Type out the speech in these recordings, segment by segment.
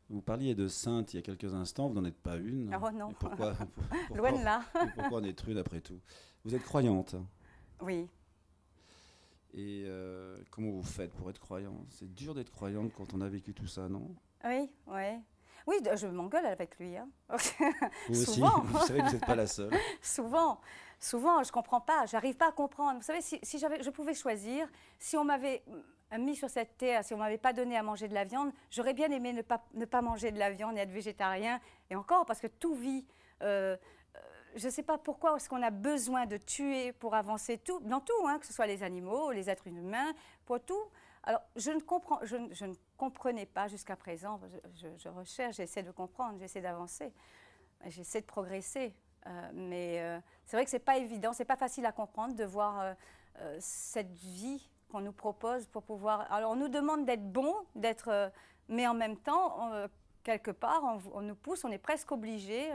Vous parliez de sainte il y a quelques instants, vous n'en êtes pas une. Oh non, Et pourquoi, loin pourquoi, de là. et pourquoi en être une après tout? Vous êtes croyante. Oui. Et comment vous faites pour être croyante? C'est dur d'être croyante quand on a vécu tout ça, non? Oui, oui. Oui, je m'engueule avec lui, hein. Vous aussi, Souvent, vous savez que vous n'êtes pas la seule. souvent, souvent, je comprends pas, j'arrive pas à comprendre. Vous savez, si je pouvais choisir, si on m'avait mis sur cette terre, si on m'avait pas donné à manger de la viande, j'aurais bien aimé ne pas manger de la viande et être végétarien. Et encore, parce que tout vit. Je ne sais pas pourquoi est-ce qu'on a besoin de tuer pour avancer tout, dans tout, hein, que ce soit les animaux, les êtres humains, pour tout. Alors, je ne comprenais pas jusqu'à présent. Je recherche, j'essaie de comprendre, j'essaie d'avancer, j'essaie de progresser. Mais c'est vrai que c'est pas évident, c'est pas facile à comprendre de voir cette vie qu'on nous propose pour pouvoir. Alors, on nous demande d'être bon, mais en même temps, quelque part, on nous pousse, on est presque obligé.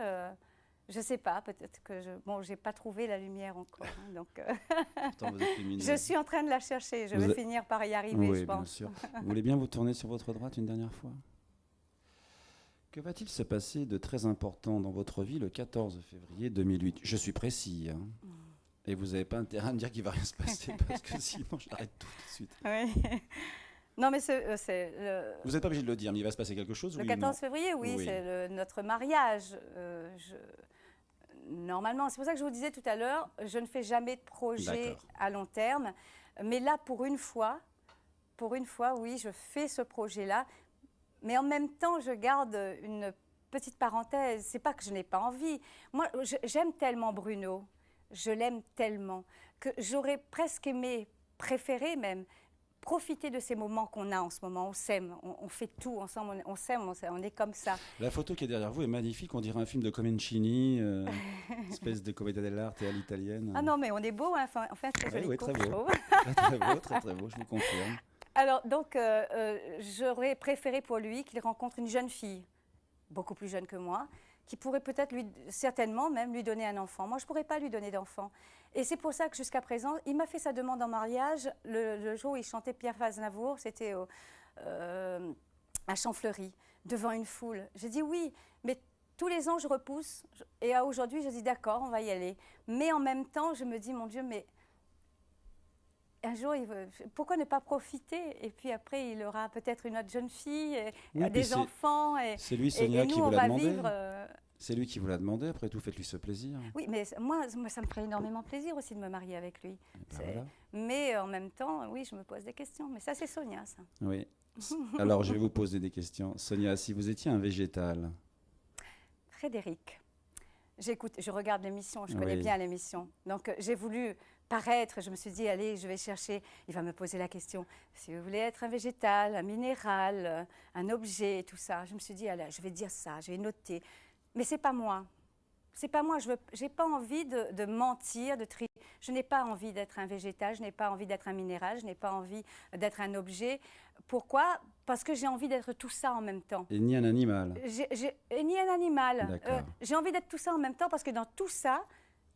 Je sais pas, peut-être que j'ai pas trouvé la lumière encore, hein, donc Pourtant, vous êtes lumineuse. je suis en train de la chercher. Je Vous vais êtes- finir par y arriver, Oui, je bien pense. sûr. Vous voulez bien vous tourner sur votre droite une dernière fois? Que va-t-il se passer de très important dans votre vie le 14 février 2008? Je suis précis, hein. Et vous n'avez pas intérêt à me dire qu'il ne va rien se passer, parce que sinon j'arrête tout de suite. Oui. Non, mais Vous n'êtes pas obligé de le dire, mais il va se passer quelque chose, le oui ou non? 14 février, oui, Oui. c'est notre mariage. Normalement, c'est pour ça que je vous disais tout à l'heure, je ne fais jamais de projet D'accord. à long terme. Mais là, pour une fois, oui, je fais ce projet-là. Mais en même temps, je garde une petite parenthèse. C'est pas que je n'ai pas envie. Moi, j'aime tellement Bruno. Je l'aime tellement que j'aurais presque aimé, préféré même, profiter de ces moments qu'on a en ce moment. On s'aime, on fait tout ensemble, on s'aime, on est comme ça. La photo qui est derrière vous est magnifique, on dirait un film de Comencini, espèce de commedia dell'arte à l'italienne. Ah non, mais on est beau, hein. Enfin, très Oui, joli oui, couple, très je beau. trouve. Très beau, je vous confirme. Alors, donc, j'aurais préféré pour lui qu'il rencontre une jeune fille, beaucoup plus jeune que moi, qui pourrait peut-être certainement même lui donner un enfant. Moi, je ne pourrais pas lui donner d'enfant. Et c'est pour ça que jusqu'à présent, il m'a fait sa demande en mariage le jour où il chantait Pierre Faznavour, c'était à Champfleury, devant une foule. J'ai dit oui, mais tous les ans, je repousse. Et aujourd'hui, je dis d'accord, on va y aller. Mais en même temps, je me dis, mon Dieu, mais un jour, pourquoi ne pas profiter? Et puis après, il aura peut-être une autre jeune fille, Oui, puis des enfants. c'est lui, Et Sonia, nous, qui vous on l'a va demandé. vivre. C'est lui qui vous l'a demandé, après tout, faites-lui ce plaisir. Oui, mais moi, ça me ferait énormément plaisir aussi de me marier avec lui. Et ben voilà. Mais en même temps, oui, je me pose des questions. Mais ça, c'est Sonia, ça. Oui. Alors, je vais vous poser des questions. Sonia, si vous étiez un végétal, Frédéric, j'écoute, je regarde l'émission, je Oui. connais bien l'émission. Donc, j'ai voulu paraître, je me suis dit, allez, je vais chercher. Il va me poser la question, si vous voulez être un végétal, un minéral, un objet, tout ça. Je me suis dit, allez, je vais dire ça, je vais noter. Mais c'est pas moi. C'est pas moi. Je n'ai pas envie de mentir, de tricher. Je n'ai pas envie d'être un végétal, je n'ai pas envie d'être un minéral, je n'ai pas envie d'être un objet. Pourquoi? Parce que j'ai envie d'être tout ça en même temps. et ni un animal. Et ni un animal. D'accord. J'ai envie d'être tout ça en même temps parce que dans tout ça,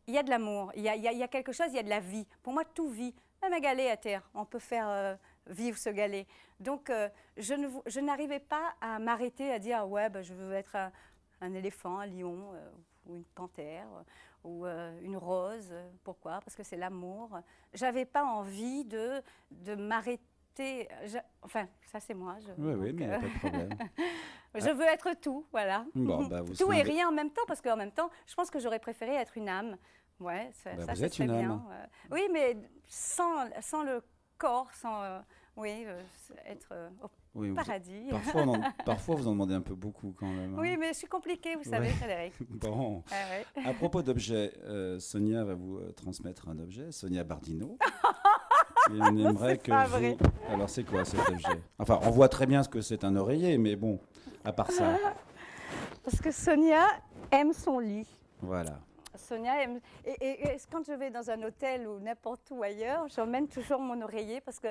il y a de l'amour, il y a quelque chose, il y a de la vie. Pour moi, tout vit. Même un galet à terre, on peut faire vivre ce galet. Donc, je n'arrivais pas à m'arrêter à dire, ouais, ben, je veux être un éléphant, un lion, ou une panthère, ou une rose. Pourquoi? Parce que c'est l'amour. J'avais pas envie de m'arrêter. Enfin, ça c'est moi. Oui, oui, mais il n'y a pas de problème. Je veux être tout, voilà. Bon, bah, vous Tout serez et un vé- rien en même temps, parce qu'en même temps, je pense que j'aurais préféré être une âme. Ouais, Bah, ça vous êtes serait une bien. âme. Oui, mais sans le corps, oui, être au Oui, paradis. parfois, vous en demandez un peu beaucoup quand même. Hein. Oui, mais je suis compliquée, vous savez, Ouais. Frédéric. Bon. Ouais. À propos d'objets, Sonia va vous transmettre un objet, Sonia Bardino. Et on aimerait c'est pas vrai. Alors, c'est quoi cet objet? Enfin, on voit très bien ce que c'est un oreiller, mais bon, à part ça, Parce que Sonia aime son lit. voilà. Sonia aime. Et quand je vais dans un hôtel ou n'importe où ailleurs, j'emmène toujours mon oreiller parce que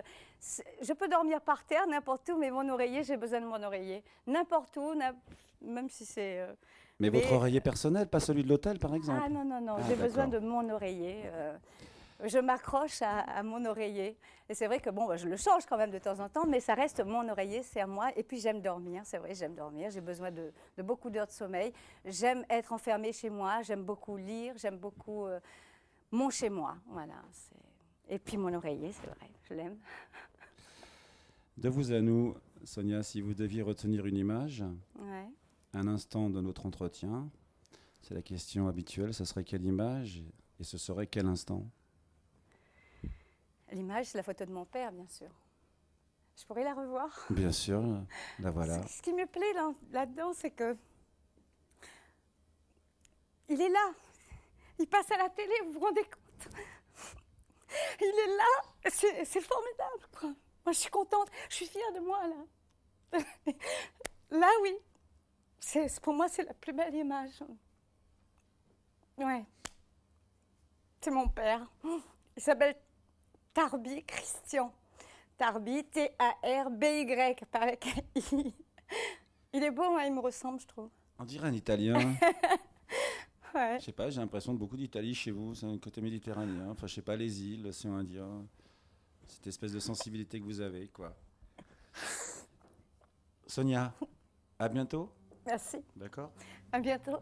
je peux dormir par terre n'importe où, mais mon oreiller, j'ai besoin de mon oreiller. N'importe où, même si c'est. Mais votre oreiller personnel, pas celui de l'hôtel, par exemple? Ah non, Ah, j'ai besoin d'accord. de mon oreiller. je m'accroche à mon oreiller. Et c'est vrai que bon, je le change quand même de temps en temps, mais ça reste mon oreiller, c'est à moi. Et puis j'aime dormir, c'est vrai, j'aime dormir. J'ai besoin de beaucoup d'heures de sommeil. J'aime être enfermée chez moi, j'aime beaucoup lire, j'aime beaucoup mon chez moi. Voilà. Et puis mon oreiller, c'est vrai, je l'aime. De vous à nous, Sonia, si vous deviez retenir une image, Ouais. un instant de notre entretien, c'est la question habituelle, ce serait quelle image et ce serait quel instant? L'image, c'est la photo de mon père, bien sûr. Je pourrais la revoir. Bien sûr, la voilà. Ce qui me plaît là-dedans, c'est que il est là. Il passe à la télé, vous vous rendez compte? Il est là. C'est formidable, quoi. Moi, je suis contente. Je suis fière de moi, là. Là, oui. Pour moi, c'est la plus belle image. Ouais. C'est mon père. Il s'appelle Tarby Christian. Tarby, T-A-R-B-Y. Pareil il est beau, hein, il me ressemble, je trouve. On dirait un Italien. Ouais. Je sais pas, j'ai l'impression de beaucoup d'Italie chez vous, c'est un côté méditerranéen, enfin je sais pas, les îles, l'océan Indien, cette espèce de sensibilité que vous avez, quoi. Sonia, à bientôt. Merci. D'accord. À bientôt.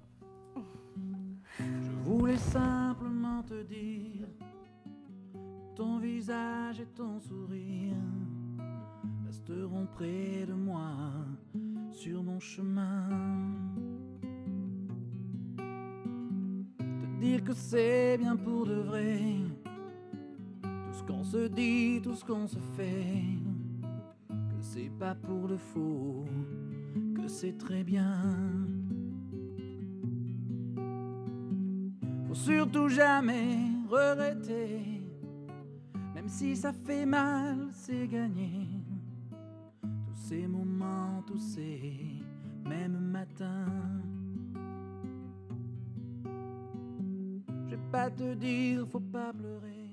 Je voulais simplement te dire, ton visage et ton sourire resteront près de moi sur mon chemin. Te dire que c'est bien pour de vrai, tout ce qu'on se dit, tout ce qu'on se fait, que c'est pas pour le faux, que c'est très bien. Faut surtout jamais regretter, même si ça fait mal, c'est gagné. Tous ces moments, tous ces mêmes matins. Je vais pas te dire, faut pas pleurer,